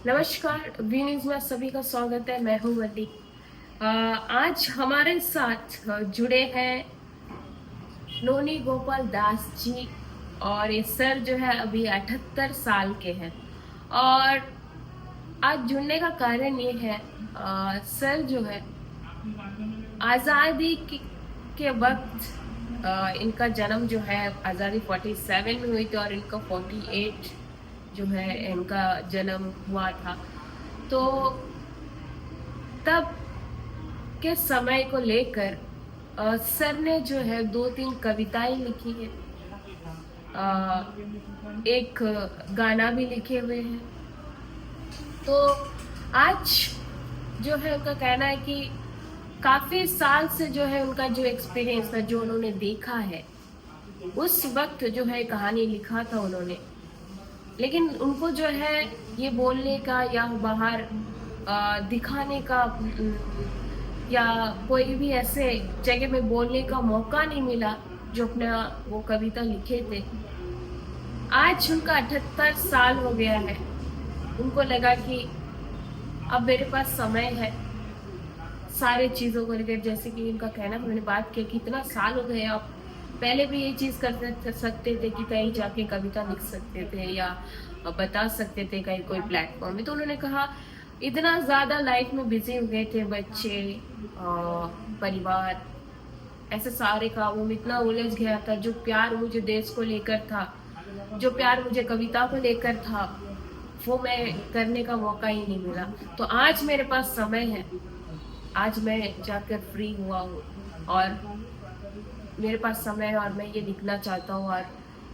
नमस्कार, V news में सभी का स्वागत है। मैं हूं वल्ली। आज हमारे साथ जुड़े हैं नोनी गोपाल दास जी। और ये सर जो है अभी 78 साल के हैं। और आज जुड़ने का कारण ये है, सर जो है आज़ादी के वक्त इनका जन्म जो है आज़ादी 47 में हुई थी और इनका 48 जो है इनका जन्म हुआ था। तो तब के समय को लेकर सर ने जो है 2-3 कविताएं लिखी है, एक गाना भी लिखे हुए हैं। तो आज जो है उनका कहना है कि काफी साल से जो है उनका जो एक्सपीरियंस था, जो उन्होंने देखा है, उस वक्त जो है कहानी लिखा था उन्होंने। लेकिन उनको जो है ये बोलने का या बाहर दिखाने का या कोई भी ऐसे जगह में बोलने का मौका नहीं मिला जो अपना वो कविता लिखे थे। आज उनका 78 साल हो गया है। उनको लगा कि अब मेरे पास समय है सारे चीज़ों को लेकर। जैसे कि इनका कहना, मैंने बात की कि इतना साल हो गए, आप पहले भी ये चीज़ कर सकते थे कि कहीं जाके कविता लिख सकते थे या बता सकते थे कहीं कोई प्लेटफॉर्म में। तो उन्होंने कहा इतना ज़्यादा लाइफ में बिजी हो गए थे, बच्चे, परिवार, ऐसे सारे कामों में इतना उलझ गया था। जो प्यार मुझे देश को लेकर था, जो प्यार मुझे कविता को लेकर था, वो मैं करने का मौका ही नहीं मिला। तो आज मेरे पास समय है, आज मैं जाकर फ्री हुआ हूँ और मेरे पास समय है और मैं ये लिखना चाहता हूँ। और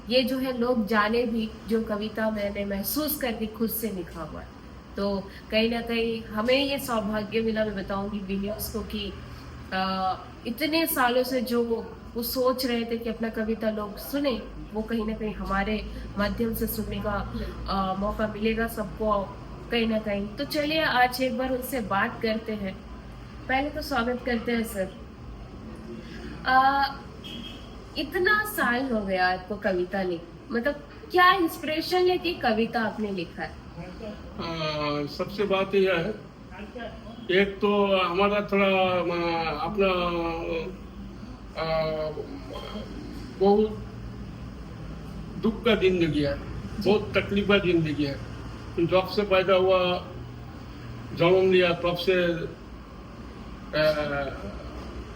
ये जो है लोग जाने भी जो कविता मैंने महसूस करके खुद से लिखा हुआ है। तो कहीं ना कहीं हमें ये सौभाग्य मिला, मैं बताऊंगी वीडियोस को, कि इतने सालों से जो वो सोच रहे थे कि अपना कविता लोग सुने, वो कहीं ना कहीं हमारे माध्यम से सुनने का मौका मिलेगा सबको कहीं ना कहीं। तो चलिए आज एक बार उनसे बात करते हैं। पहले तो स्वागत करते हैं सर। इतना साल हो गया आपको कविता लिख, मतलब क्या इंस्पिरेशन लेके कविता आपने लिखा है? सबसे बात यह है, एक तो हमारा थोड़ा अपना बहुत दुख का जिंदगी है, बहुत तकलीफ का जिंदगी है। जब से पैदा हुआ, जन्म लिया, तब से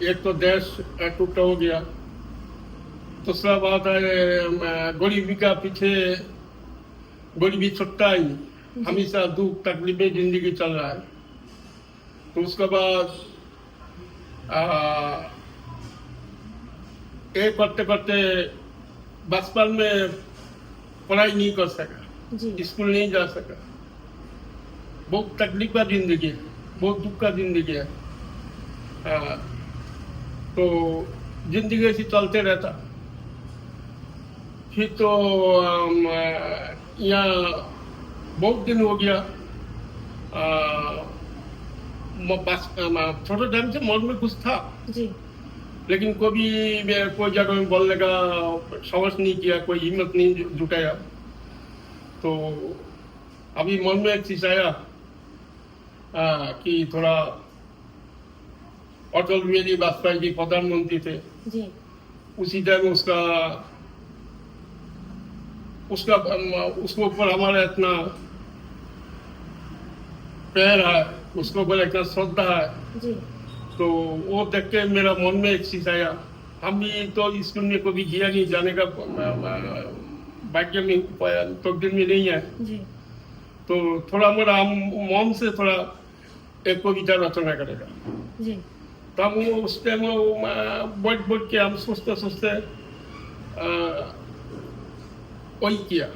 एक तो देश टूटा हो गया। दूसरा बात है गरीबी का पीछे, गरीबी छुट्टा ही, हमेशा दुख तकलीफें जिंदगी चल रहा है। तो उसके बाद एक करते करते बचपन में पढ़ाई नहीं कर सका, स्कूल नहीं जा सका। बहुत तकलीफ का जिंदगी है, बहुत दुख का जिंदगी है। तो जिंदगी ऐसी चलते रहता। फिर तो यहाँ बहुत दिन हो गया, छोटे टाइम से मन में कुछ था जी। लेकिन कभी कोई जगह में बोलने का साहस नहीं किया, कोई हिम्मत नहीं जुटाया। तो अभी मन में एक चीज आया कि थोड़ा अटल बिहारी वाजपेयी जी प्रधानमंत्री थे जी। उसी टाइम उसके ऊपर हमारा इतना प्यार है, उसके ऊपर इतना श्रद्धा है जी। तो वो देख के मेरा मन में एक चीज आया। हम भी तो स्कूल में कभी गया नहीं, जाने का भाग्य में, तकदीर में नहीं है जी। तो थोड़ा मेरा मन से थोड़ा एक कविता रचना करेगा जी। तो हम उस टाइम बैठ के हम सोचते वही किया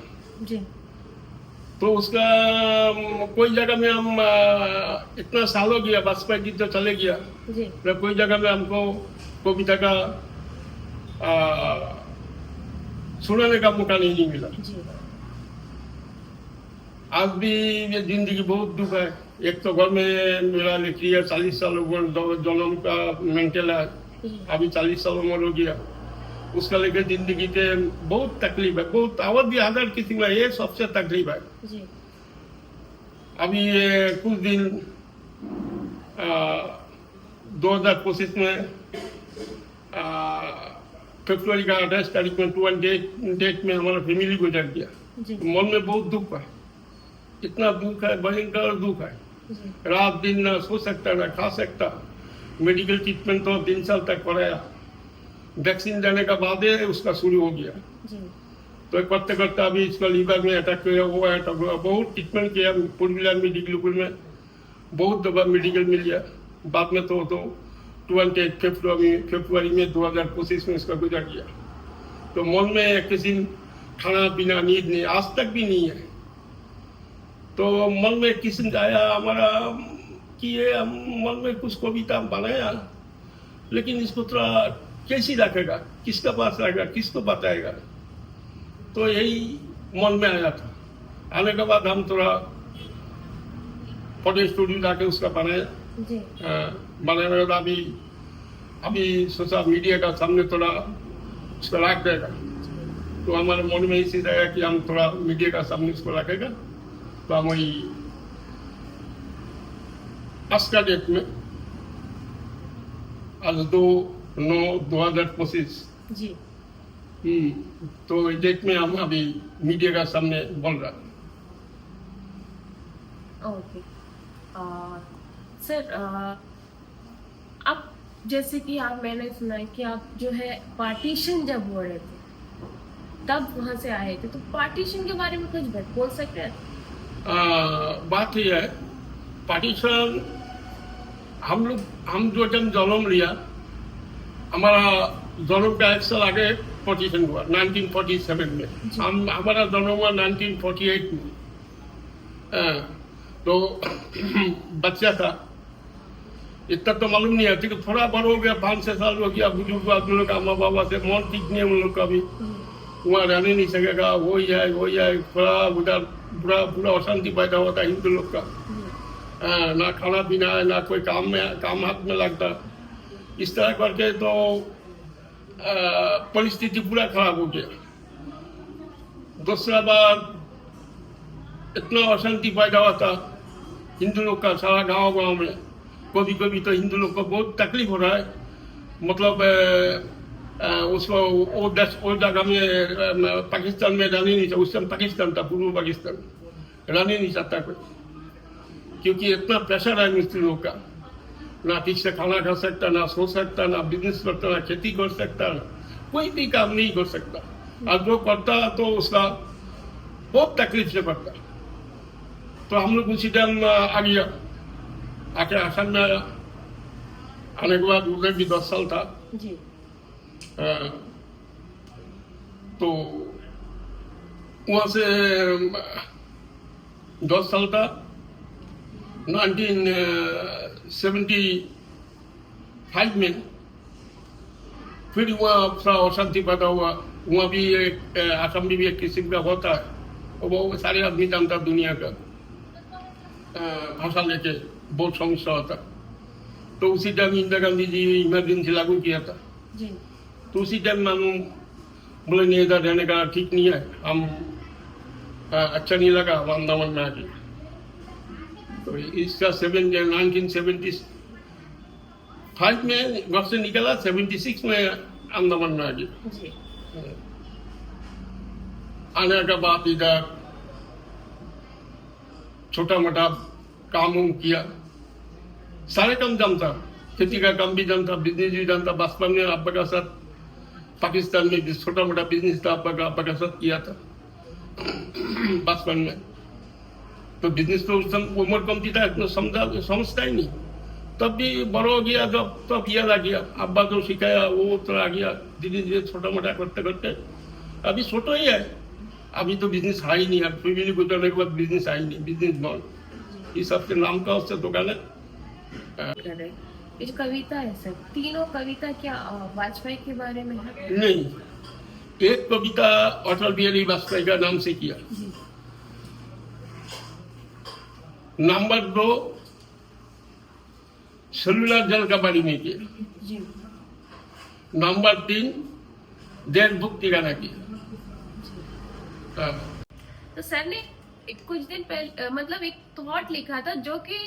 जी। तो उसका कोई जगह में हम इतना साल हो गया, वाजपेयी जी तो चले गया जी। तो कोई जगह में हमको कविता का सुनाने का मौका नहीं मिला जी। आज भी ये जिंदगी बहुत दुख है। एक तो घर में मेरा लिख लिया 40 साल जन्म का मेंटल है, अभी 40 साल उम्र हो गया। उसका लेकर जिंदगी के बहुत तकलीफ है, बहुत और भी अदर किसी में, ये सबसे तकलीफ है जी। अभी ये कुछ दिन 2025 में फरवरी का 28 तारीख में 21 डेट में हमारा फैमिली गुजर गया। जी मन में बहुत दुख है, इतना दुख है, भयंकर दुख है। जी रात दिन ना सो सकता ना खा सकता। मेडिकल ट्रीटमेंट तो 3 साल तक कराया, वैक्सीन देने का बाद उसका शुरू हो गया। जी तो करते करते अभी इसका लीवर में अटैक हुआ, वो अटैक हुआ, बहुत ट्रीटमेंट किया पूर्विलार मेडिकल में, बहुत दवा मेडिकल मिल गया। बाद में तो 28 फरवरी में 2025 में इसका गुजर गया। तो मन में किसी खाना पीना नींद नहीं, आज तक भी नहीं है। तो मन में किसी आया हमारा कि ये हम मन में कुछ कविता बनाया, लेकिन इसको थोड़ा कैसी रखेगा, किसका पास रहेगा, किसको बताएगा। तो यही मन में आया था। आने के बाद हम थोड़ा फोटो स्टूडियो जाके उसका बनाया। जी बनाने के बाद अभी सोचा मीडिया का सामने थोड़ा उसको रख देगा। तो हमारे मन में इसी रहेगा कि हम थोड़ा मीडिया का सामने उसको रखेगा। तो हम वही आज का डेट में आज 2/9/2025 जी तो डेट में हम अभी मीडिया का सामने बोल रहा। ओके सर, आप जैसे कि मैंने सुना है कि आप जो है पार्टीशन जब हो रहे थे तब वहां से आए थे, तो पार्टीशन के बारे में कुछ बोल सकते हैं? बात ये है, पार्टीशन हम जो जन्म लिया, हमारा जन्म का 1 साल आगे पार्टीशन हुआ 1947 में। हमारा जन्म हुआ 1948 में। तो बच्चा था, इतना तो मालूम नहीं है, लेकिन थोड़ा बड़ा हो गया, 5-6 साल हो गया, बुजुर्ग आदमी का माँ बाबा से मन ठीक नहीं है उन लोग का भी, वहाँ रहने नहीं सकेगा, वो ही है, थोड़ा उधर पूरा अशांति पैदा होता है हिंदू लोग का। ना खाना पीना है, ना कोई काम हाथ में लगता। इस तरह करके तो परिस्थिति पूरा खराब हो गया। दूसरा बार इतना अशांति पैदा होता हिंदू लोग का सारा गांव में। कभी तो हिंदू लोग को बहुत तकलीफ हो रहा है, मतलब उसको वो जगह में पाकिस्तान में रहने नहीं, उस समय पाकिस्तान था, पूर्व पाकिस्तान, रहने नहीं चाहता कोई, क्योंकि इतना प्रेशर है मुस्लिमों का। ना ठीक से खाना खा सकता, ना सो सकता, ना बिजनेस करता, ना खेती कर सकता, कोई भी काम नहीं कर सकता। और जो करता तो उसका बहुत तकलीफ से करता। तो हम लोग उसी टाइम आ गया, आके आसाम में आया। आने के बाद उधर भी 10 साल था। जी तो वहाँ से 10 साल था। 1975 में फिर वहाँ थोड़ा अशांति पैदा हुआ। वहाँ भी एक असम में भी एक किस्म का होता है, वो सारे आदमी जानता दुनिया का भाषा लेके बहुत समस्या होता। तो उसी टाइम इंदिरा गांधी जी इमरजेंसी लागू किया था। जी तो उसी टाइम हम बोले नहीं, इधर रहने का ठीक नहीं है, हम अच्छा नहीं लगा, हम अंडमान में आ गए। तो इसका 1975 में घर से निकला, 76 में अंडमान में आ गया। जी आने के बाद इधर छोटा मोटा काम किया, सारे काम जानता, खेती का काम भी जानता, बिजनेस भी जानता। बचपन में अब्बा का साथ पाकिस्तान में भी छोटा मोटा बिजनेस था, अब्बा का साथ किया था बचपन में। तो बिजनेस तो उम्र कम थी था, इतना समझता ही नहीं। तब भी बड़ा हो गया, तब याद आ गया, अब्बा जो सिखाया वो तो आ गया। धीरे धीरे छोटा मोटा करते करते अभी छोटा ही है। अभी तो बिजनेस है ही नहीं, अब फैमिली गुजरने के बाद बिजनेस है ही नहीं, बिजनेस बंद। इस सबसे नाम का उससे दुकान है। ये जो कविता है सर, तीनों कविता क्या वाजपेयी के बारे में है? नहीं, एक कविता अटल बिहारी वाजपेयी का नाम से किया। जी नंबर 2 सेलुलर जल का बारे में किया। जी नंबर 3 देशभक्ति गाना किया। तो सर ने कुछ दिन पहले मतलब एक थॉट लिखा था जो कि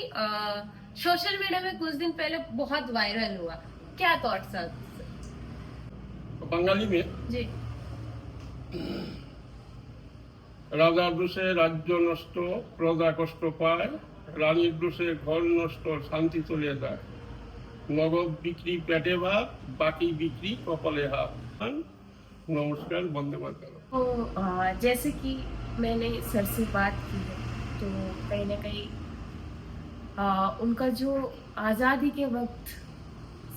सोशल मीडिया में कुछ दिन पहले बहुत वायरल हुआ। क्या थॉट था? बंगाली में जी রাজার দোষে রাজ্য নষ্ট, প্রজা কষ্ট পায়, রানীর দোষে ঘর নষ্ট, শান্তি চলে যায়, নগদ বিক্রি পেটে ভাত, বাকি বিক্রি কপালে হাত। নমস্কার, বন্দে মাতরম। तो जैसे कि मैंने सर से बात की है, तो कहीं ना कहीं उनका जो आज़ादी के वक्त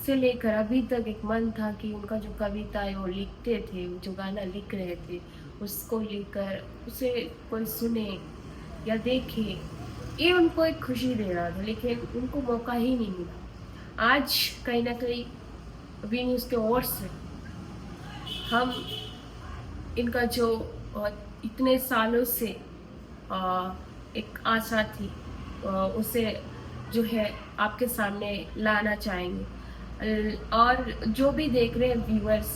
से लेकर अभी तक एक मन था कि उनका जो कविता है वो लिखते थे, जो गाना लिख रहे थे उसको लेकर उसे कोई सुने या देखे, ये उनको एक खुशी दे रहा था, लेकिन उनको मौका ही नहीं मिला। आज कहीं ना कहीं वी न्यूज़ के ओर से हम इनका जो इतने सालों से एक आशा थी उसे जो है आपके सामने लाना चाहेंगे। और जो भी देख रहे हैं व्यूअर्स,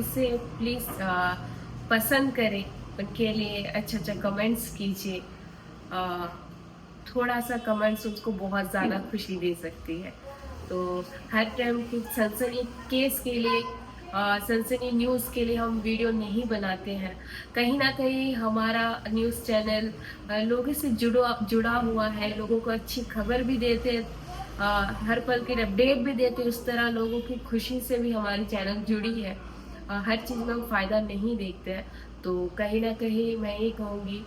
इसे प्लीज़ पसंद करें, उनके लिए अच्छा कमेंट्स कीजिए। थोड़ा सा कमेंट्स उसको बहुत ज़्यादा खुशी दे सकती है। तो हर टाइम की सनसनी केस के लिए, सनसनी न्यूज़ के लिए हम वीडियो नहीं बनाते हैं। कहीं ना कहीं हमारा न्यूज़ चैनल लोगों से जुड़ा हुआ है, लोगों को अच्छी खबर भी देते हैं, हर पल के अपडेट भी देते हैं। उस तरह लोगों की खुशी से भी हमारी चैनल जुड़ी है। हर चीज़ में हम फ़ायदा नहीं देखते हैं, तो कहीं ना कहीं मैं ये कहूँगी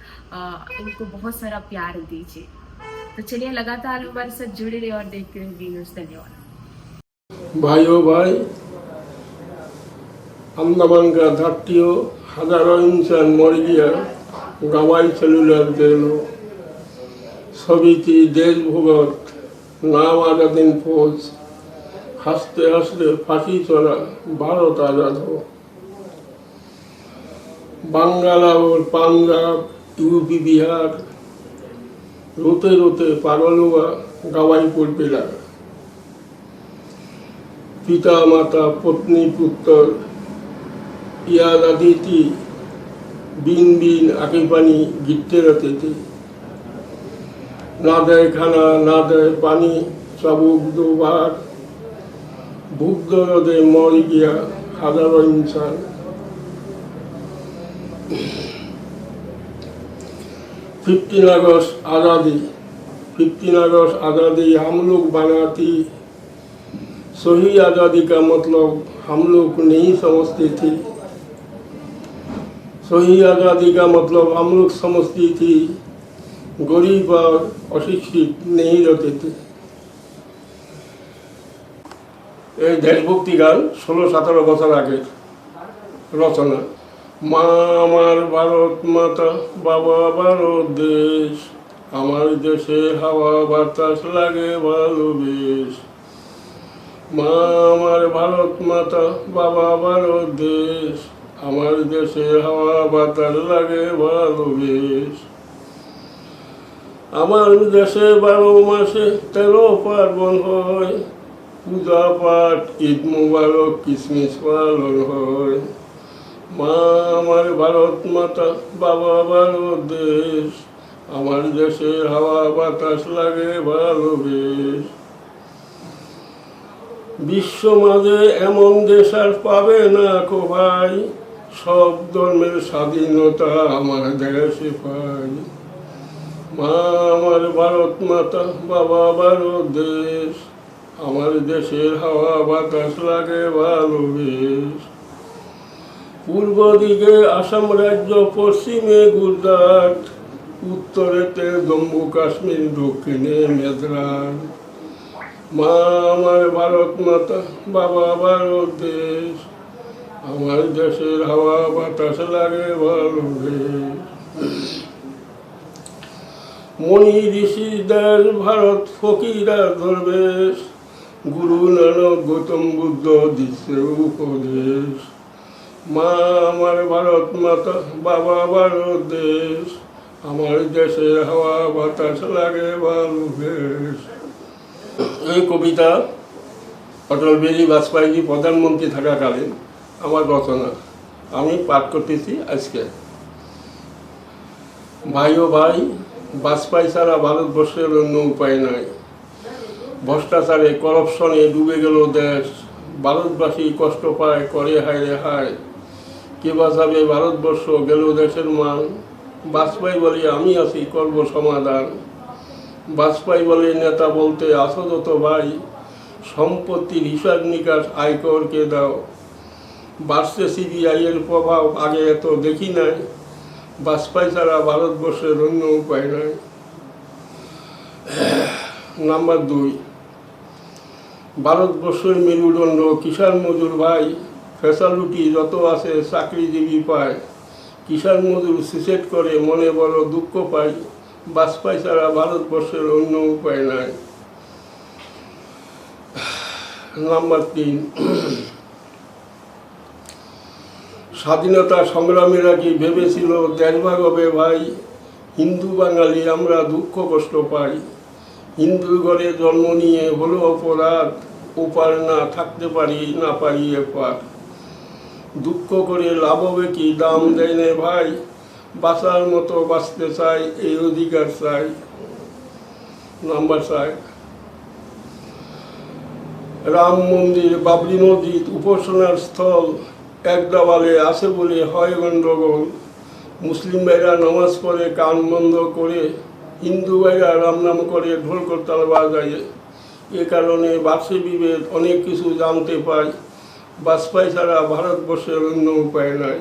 इनको बहुत सारा प्यार दीजिए। तो चलिए लगातार हमारे साथ जुड़े रहिए और देखते रहिए वी न्यूज़। धन्यवाद। भाइयों भाई, अंडमान का धरतियों हजारों इंसान मर गया, गवाई सेलुलर जेलो, सभी थी देश भुगत, नाम आजादीन फौज, हंसते हंसते फांसी चला, भारत आजाद हो। बांग्ला और पंजाब, यूपी, बिहार रोते रोते पागल हुआ, गवाई पुर पिला। पिता माता पत्नी पुत्र याद आती थी, बीन बीन आंखें पानी गिरते रहते थे। ना दे खाना ना दे पानी, सबूक दो बार, भूख दर्दे मर गया हजारों इंसान। 15 अगस्त आज़ादी, 15 अगस्त आज़ादी हम लोग बनाती, सही आज़ादी का मतलब हम लोग नहीं समझते थे। सही आज़ादी का मतलब हम लोग समझती थी गरीब और अशिक्षित नहीं रहते थे। এই দেশভক্তি গান 16-17 বছর আগের রচনা। মা আমার ভারত মাতা, বাবা ভারত দেশ, আমার দেশে হাওয়া বাতাস লাগে ভালো বেশ। মা আমার ভারত মাতা, বাবা ভারত দেশ, আমার দেশে হাওয়া বাতাস লাগে ভালো বেশ। আমার দেশে 12 মাসে 13 পার্বণ হয়, পূজা পাঠ ঈদ মুবারক কিসমিস পালন হয়। মা আমার ভারত মাতা, বাবা ভারত দেশ, আমার দেশে হাওয়া বাতাস লাগে ভালো বেশ। বিশ্ব মাঝে এমন দেশ আর পাবে না কো ভাই, সব ধর্মের স্বাধীনতা আমার দেশে পাই। মা আমার ভারত মাতা, বাবা ভারত দেশ, আমার দেশের হাওয়া বাতাস লাগে ভালো বেশ। পূর্ব দিকে আসাম রাজ্য, পশ্চিমে গুজরাট, উত্তরেতে জম্মু কাশ্মীর, দক্ষিণে মেঘালয়। মা আমার ভারত মাতা, বাবা ভারত দেশ, আমার দেশের হাওয়া বাতাস লাগে ভালো বেশ। মনি ঋষিদের ভারত ফকিরা দরবেশ, গুরু নানক গৌতম বুদ্ধ দিচ্ছে উপদেশ। মা আমার ভারত মাতা, বাবা ভারত দেশ, আমার দেশের হাওয়া বাতাস লাগে ভালো বেশ। এই কবিতা অটল বিহারী বাজপেয়ী প্রধানমন্ত্রী থাকাকালীন আমার রচনা, আমি পাঠ করতেছি আজকে। ভাই ও ভাই, বাজপেয়ী ছাড়া ভারতবর্ষের অন্য উপায় নাই। ভ্রষ্টাচারে করপশনে ডুবে গেল দেশ, ভারতবাসী কষ্ট পায় করে হায় রে হায়। কে বাঁচাবে ভারতবর্ষ, গেল দেশের মান। বাজপেয়ী বলে আমি আছি করব সমাধান। বাজপেয়ী বলে নেতা বলতে আসো যত ভাই, সম্পত্তির হিসাব নিকাশ আয়করকে দাও। বাড়ছে সিবিআই এর প্রভাব আগে এত দেখি নাই, বাজপেয়ী ছাড়া ভারতবর্ষের অন্য উপায় নাই। নাম্বার 2, ভারতবর্ষের মেরুদণ্ড কিষাণ মজুর ভাই, ফ্যাসালিটি যত আছে চাকরিজীবী পায়। কিষাণ মজুর সুইসাইড করে মনে বড় দুঃখ পাই, বাজপেয়ী ছাড়া ভারতবর্ষের অন্য উপায় নাই। নাম্বার 3, স্বাধীনতা সংগ্রামীরা কি ভেবেছিল দেশভাগ হবে ভাই? হিন্দু বাঙালি আমরা দুঃখ কষ্ট পাই। হিন্দু ঘরে জন্ম নিয়ে হলো অপরাধ, ওপার না থাকতে পারি না পারি এপার। দুঃখ করে লাভ হবে কি, দাম দেয় না ভাই। বাঁচার মতো বাঁচতে চাই, এই অধিকার চাই। নাম্বার 4, রাম মন্দির বাবরি মসজিদ উপাসনার স্থল, এক দাওয়ালে আছে বলে হয় গণ্ডগোল। মুসলিম ভাইরা নামাজ পড়ে কান বন্ধ করে, হিন্দু ভাইরা রাম নাম করে ঢোল করতাল বাজায়। এ কারণে বাড়ছে বিভেদ, অনেক কিছু জানতে পাই। বাজপেয়ী ছাড়া ভারতবর্ষের অন্য উপায় নাই।